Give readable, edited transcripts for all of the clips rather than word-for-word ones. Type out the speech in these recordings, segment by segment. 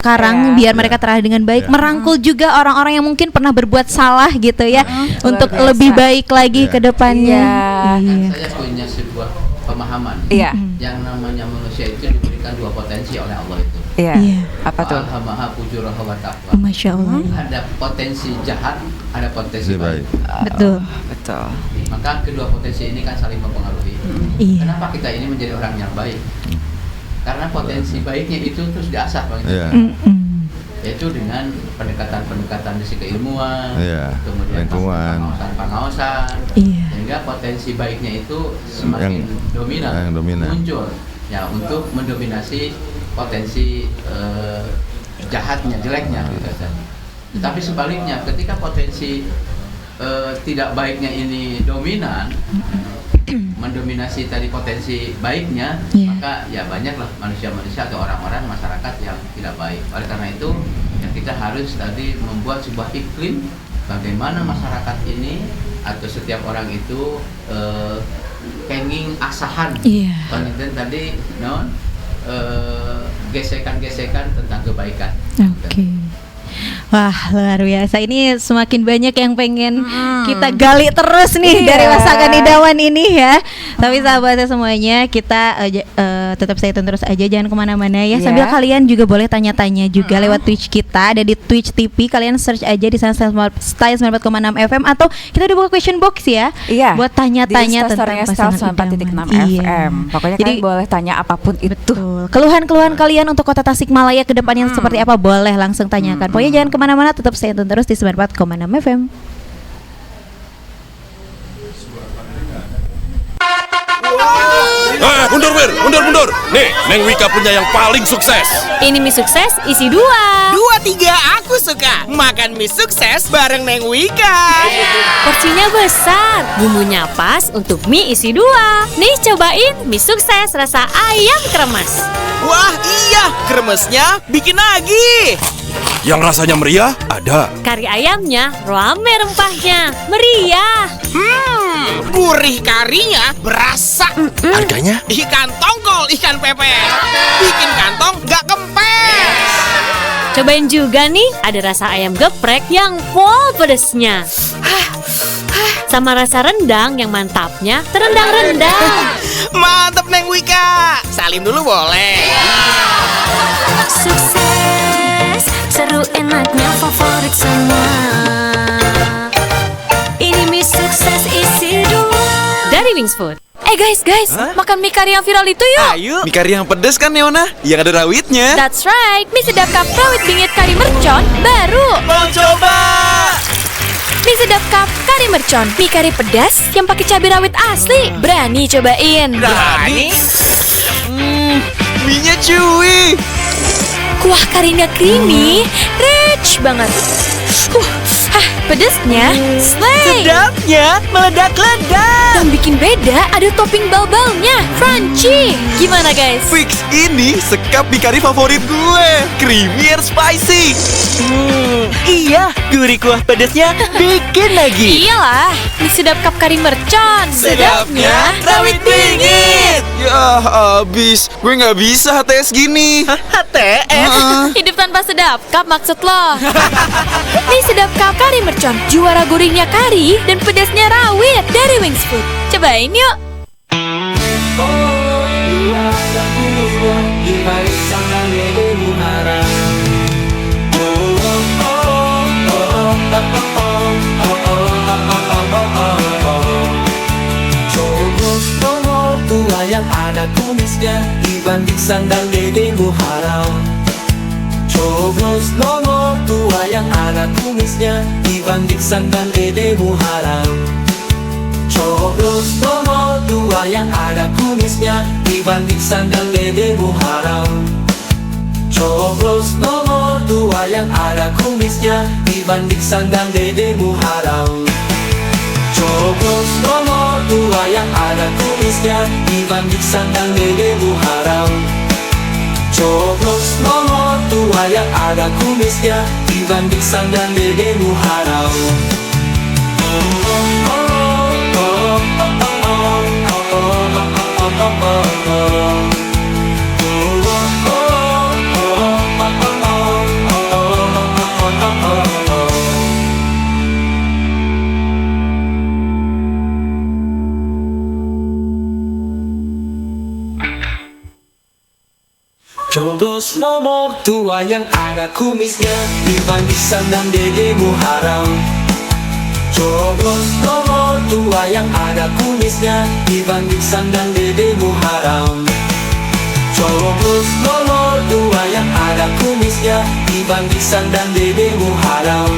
sekarang biar mereka terarah dengan baik, merangkul juga orang-orang yang mungkin pernah berbuat salah gitu ya, untuk lebih baik lagi ke depannya. Saya punya sebuah pemahaman. Yang namanya manusia itu diberikan dua potensi oleh Allah itu. Apa tuh? Alhamaha fujuraha wa taqwa. Masya Allah. Ada potensi jahat, ada potensi baik. Betul. Maka kedua potensi ini kan saling mempengaruhi. Kenapa kita ini menjadi orang yang baik? Karena potensi baiknya itu terus diasah, Bang. Yaitu dengan pendekatan-pendekatan dari keilmuan, kemudian pengawasan, sehingga potensi baiknya itu semakin dominan, muncul ya untuk mendominasi potensi jahatnya, jeleknya gitu kan. Tapi sebaliknya, ketika potensi tidak baiknya ini dominan, mendominasi tadi potensi baiknya, maka ya banyaklah manusia-manusia atau orang-orang masyarakat yang tidak baik. Oleh karena itu, ya kita harus tadi membuat sebuah iklim bagaimana masyarakat ini atau setiap orang itu kenging asahan, konten tadi gesekan-gesekan tentang kebaikan. Wah, luar biasa. Ini semakin banyak yang pengen kita gali terus nih dari Masakan Idaman ini ya. Tapi sahabatnya semuanya, kita tetap stay tune terus aja, jangan kemana-mana ya. Sambil kalian juga boleh tanya-tanya juga lewat Twitch kita, ada di Twitch TV. Kalian search aja di sana Style 94,6 FM, atau kita udah buka question box ya, buat tanya-tanya tentang Pasangan Idaman. 94,6 FM. Pokoknya kalian boleh tanya apapun itu. Keluhan-keluhan kalian untuk Kota Tasikmalaya ke depannya seperti apa, boleh langsung tanyakan. Pokoknya jangan kemana-mana, tetap stay tune terus di 94,6 FM. Mundur. Nih, Neng Wika punya yang paling sukses. Ini mie sukses isi 2. 2-3 aku suka makan mie sukses bareng Neng Wika. Porsinya besar, bumbunya pas untuk mie isi 2. Nih cobain mie sukses rasa ayam kremes. Wah iya, kremesnya bikin lagi. Yang rasanya meriah ada. Kari ayamnya rame rempahnya, meriah. Gurih karinya berasa. Harganya? Ikan tongkol, ikan pepes. Bikin kantong gak kempes. Cobain juga nih, ada rasa ayam geprek yang full pedesnya. Sama rasa rendang yang mantapnya terendang-rendang. Mantep Neng Wika. Salim dulu boleh. Sukses, seru enaknya favorit semua. Ini mie sukses isi 2 dari Wings Food. Guys, makan mie kari yang viral itu yuk. Ayo. Mie kari yang pedes kan Neona? Yang ada rawitnya. That's right, mie sedap cup rawit bingit kari mercon baru. Mau coba? Mie sedap cup kari mercon, mie kari pedas yang pakai cabai rawit asli. Berani cobain? Berani. Mie-nya chewy. Kuah karinya creamy, rich banget. Pedesnya slay. Sedapnya meledak-ledak. Yang bikin beda ada topping balbalnya, crunchy. Gimana guys? Fix, ini sekap mie kari favorit gue. Creamy and spicy. Iya, gurih kuah pedasnya bikin lagi. Iyalah, mie sedap cup kari mercon. Sedapnya rawit bingit. Ya abis, gue gak bisa HTS gini. HTS? Hidup tanpa sedap cup maksud lo. Mie sedap cup kari mercon, juara gurihnya kari dan pedasnya rawit dari Wings Food. Cobain yuk. Yang ada kumisnya dibanding sandal dedemu haram. Coblos nomor 2 yang ada kumisnya dibanding sandal dedemu haram. Coblos nomor 2 yang ada kumisnya dibanding sandal dedemu haram. Coblos nomor 2 yang ada kumisnya dibanding sandal dedemu haram. Coblos nomor 2 yang ada kumisnya dibanding sandal dedemu haram. Coblos nomor 2 yang ada kumisnya dibanding sandal dedemu haram. Coblos nomor 2 yang ada kumisnya dibanding sandang dedemu haram. Coblos nomor 2 yang ada kumisnya dibanding sandang dedemu haram. Coblos nomor 2 yang ada kumisnya dibanding sandang dedemu haram.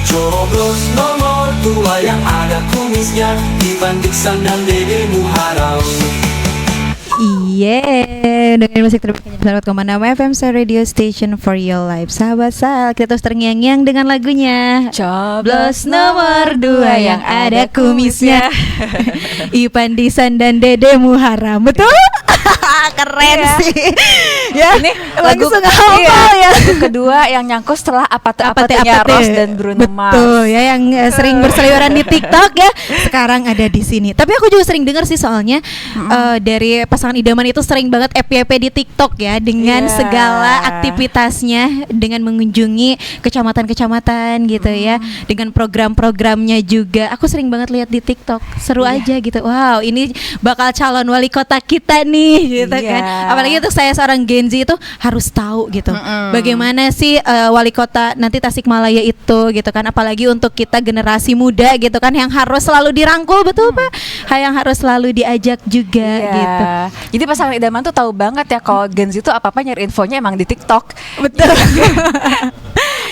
Coblos nomor 2 yang ada kumisnya dibanding sandang dedemu haram. Iya, dengan musik terbaik sahabat Komando FM Radio Station for Your Life. Sahabat Sal, kita terus terngiang-ngiang dengan lagunya Coblos nomor 2 yang ada kumisnya Ipan Disan dan Dedemu Haram. Betul? Keren sih. Ya, Ini lagu langsung hafal ya. lagu kedua yang nyangkut setelah apa-apanya Rose dan Bruno Mars. Betul ya, yang sering berseliweran di TikTok ya. Sekarang ada di sini. Tapi aku juga sering dengar sih soalnya dari pasangan idaman itu sering banget FYP di TikTok ya, dengan segala aktivitasnya, dengan mengunjungi kecamatan-kecamatan gitu ya, dengan program-programnya juga. Aku sering banget lihat di TikTok. Seru aja gitu. Wow, ini bakal calon wali kota kita nih gitu kan. Apalagi untuk saya seorang Gen Z itu harus tahu gitu. Bagaimana sih wali kota nanti Tasikmalaya itu gitu kan. Apalagi untuk kita generasi muda gitu kan, yang harus selalu dirangkul, betul Pak? Yang harus selalu diajak juga gitu. Jadi pasangan idaman tuh tahu banget ya kalau Gen Z itu apa-apa nyari infonya emang di TikTok. Betul.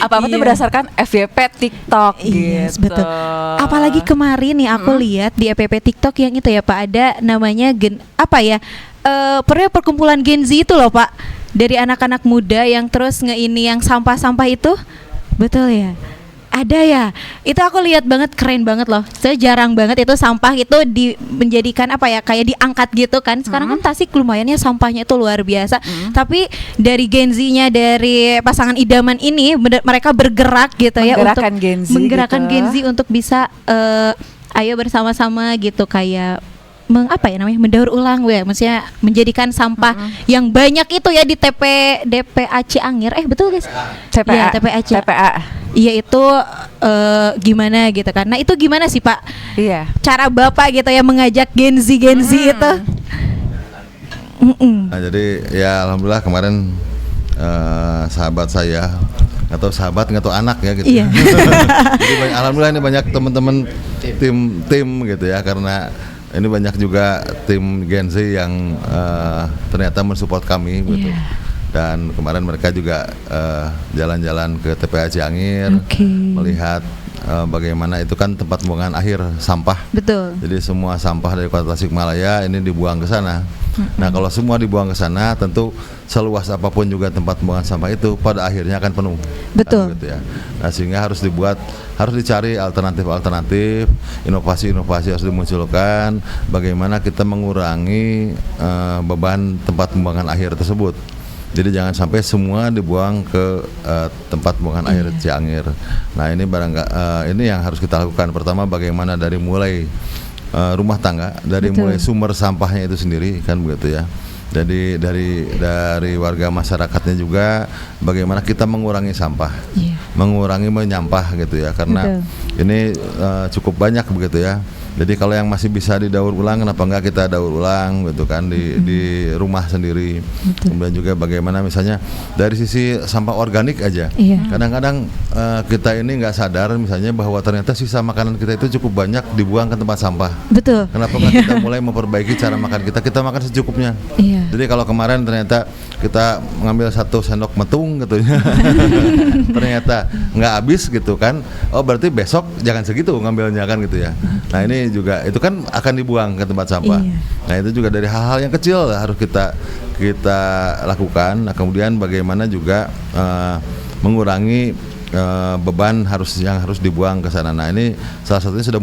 Apa-apa tuh berdasarkan FYP TikTok Yes, gitu. betul. Apalagi kemarin nih aku lihat di FYP TikTok yang itu ya Pak, ada namanya perkumpulan Gen Z itu loh Pak, dari anak-anak muda yang terus ngeini yang sampah-sampah itu. Betul ya? Ada ya? Itu aku lihat banget, keren banget loh. Saya jarang banget itu sampah itu menjadikan kayak diangkat gitu kan. Sekarang kan Tasik lumayannya sampahnya itu luar biasa. Tapi dari Gen Z-nya, dari pasangan idaman ini mereka bergerak gitu ya untuk menggerakkan Gen Z untuk bisa ayo bersama-sama gitu, kayak mendaur ulang maksudnya menjadikan sampah yang banyak itu ya di DPA Ciangir. Betul guys? TPA. Iya itu gimana gitu kan. Nah itu gimana sih Pak? Iya. Cara Bapak gitu ya mengajak Gen Z itu. Nah, jadi ya alhamdulillah kemarin sahabat saya, nggak tahu anak ya gitu. Iya. Jadi alhamdulillah ini banyak teman-teman tim gitu ya, karena ini banyak juga tim Gen Z yang ternyata mensupport kami gitu. Dan kemarin mereka juga jalan-jalan ke TPA Ciangir, melihat bagaimana itu kan tempat pembuangan akhir sampah. Betul. Jadi semua sampah dari Kota Tasikmalaya ini dibuang ke sana. Nah, kalau semua dibuang ke sana, tentu seluas apapun juga tempat pembuangan sampah itu pada akhirnya akan penuh. Betul. Kan, gitu ya. Nah, sehingga harus dicari alternatif, inovasi-inovasi harus dimunculkan. Bagaimana kita mengurangi beban tempat pembuangan akhir tersebut. Jadi jangan sampai semua dibuang ke tempat pembuangan air Ciangir. Nah, ini ini yang harus kita lakukan. Pertama, bagaimana dari mulai rumah tangga, mulai sumber sampahnya itu sendiri kan begitu ya. Jadi dari warga masyarakatnya juga bagaimana kita mengurangi sampah, mengurangi menyampah gitu ya. Karena ini cukup banyak begitu ya. Jadi kalau yang masih bisa didaur ulang, kenapa enggak kita daur ulang gitu kan di rumah sendiri. Kemudian juga bagaimana misalnya dari sisi sampah organik aja. Kadang-kadang kita ini nggak sadar misalnya bahwa ternyata sisa makanan kita itu cukup banyak dibuang ke tempat sampah. Betul. Kenapa enggak kita mulai memperbaiki cara makan kita makan secukupnya. Jadi kalau kemarin ternyata kita mengambil 1 sendok metung gitu ya. Ternyata nggak habis gitu kan. Oh, berarti besok jangan segitu ngambilnya kan gitu ya. Nah, ini juga itu kan akan dibuang ke tempat sampah. Nah, itu juga dari hal-hal yang kecil harus kita lakukan. Nah, kemudian bagaimana juga mengurangi beban yang harus dibuang ke sana. Nah, ini salah satunya sudah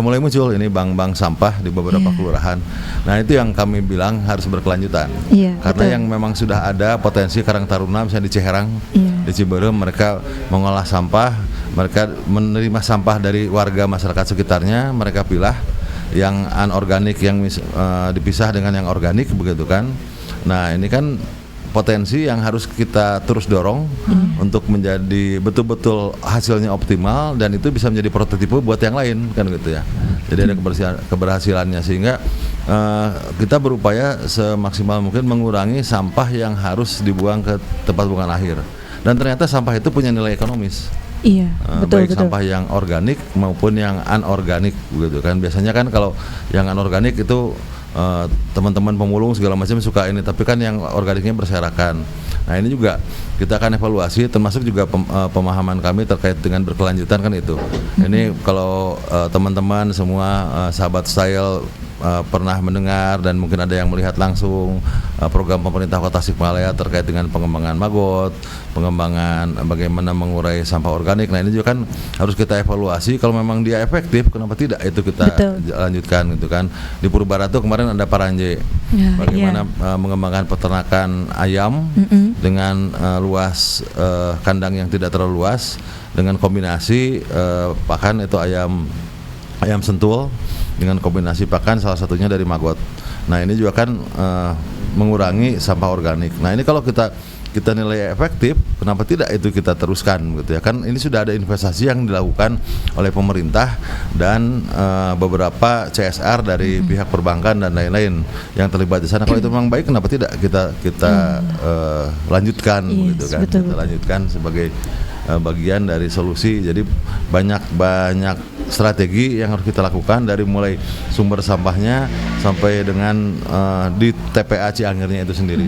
mulai muncul ini bank-bank sampah di beberapa kelurahan. Nah, itu yang kami bilang harus berkelanjutan. Karena yang memang sudah ada potensi Karang Taruna misalnya di Ciherang, di Ciberem, mereka mengolah sampah, mereka menerima sampah dari warga masyarakat sekitarnya, mereka pilah yang anorganik yang dipisah dengan yang organik begitu kan. Nah, ini kan potensi yang harus kita terus dorong untuk menjadi betul-betul hasilnya optimal, dan itu bisa menjadi prototipe buat yang lain kan gitu ya. Jadi ada keberhasilannya, sehingga kita berupaya semaksimal mungkin mengurangi sampah yang harus dibuang ke tempat pembuangan akhir. Dan ternyata sampah itu punya nilai ekonomis. Iya, betul, baik sampah yang organik maupun yang anorganik gitu kan. Biasanya kan kalau yang anorganik itu teman-teman pemulung segala macam suka ini, tapi kan yang organiknya berserakan. Nah ini juga kita akan evaluasi, termasuk juga pemahaman kami terkait dengan berkelanjutan kan itu. Ini kalau teman-teman semua sahabat style pernah mendengar dan mungkin ada yang melihat langsung program pemerintah Kota Tasikmalaya terkait dengan pengembangan maggot, pengembangan bagaimana mengurai sampah organik. Nah ini juga kan harus kita evaluasi, kalau memang dia efektif kenapa tidak itu kita lanjutkan gitu kan. Di Purbaratu kemarin ada Paranje, bagaimana mengembangkan peternakan ayam dengan luas kandang yang tidak terlalu luas dengan kombinasi pakan itu ayam sentul dengan kombinasi pakan salah satunya dari maggot. Nah ini juga kan mengurangi sampah organik. Nah ini kalau kita nilai efektif, kenapa tidak itu kita teruskan gitu ya kan. Ini sudah ada investasi yang dilakukan oleh pemerintah dan beberapa CSR dari pihak perbankan dan lain-lain yang terlibat di sana. Kalau itu memang baik, kenapa tidak kita lanjutkan gitu kan. Betul. Kita lanjutkan sebagai bagian dari solusi. Jadi banyak strategi yang harus kita lakukan dari mulai sumber sampahnya sampai dengan di TPA Ciangernya itu sendiri.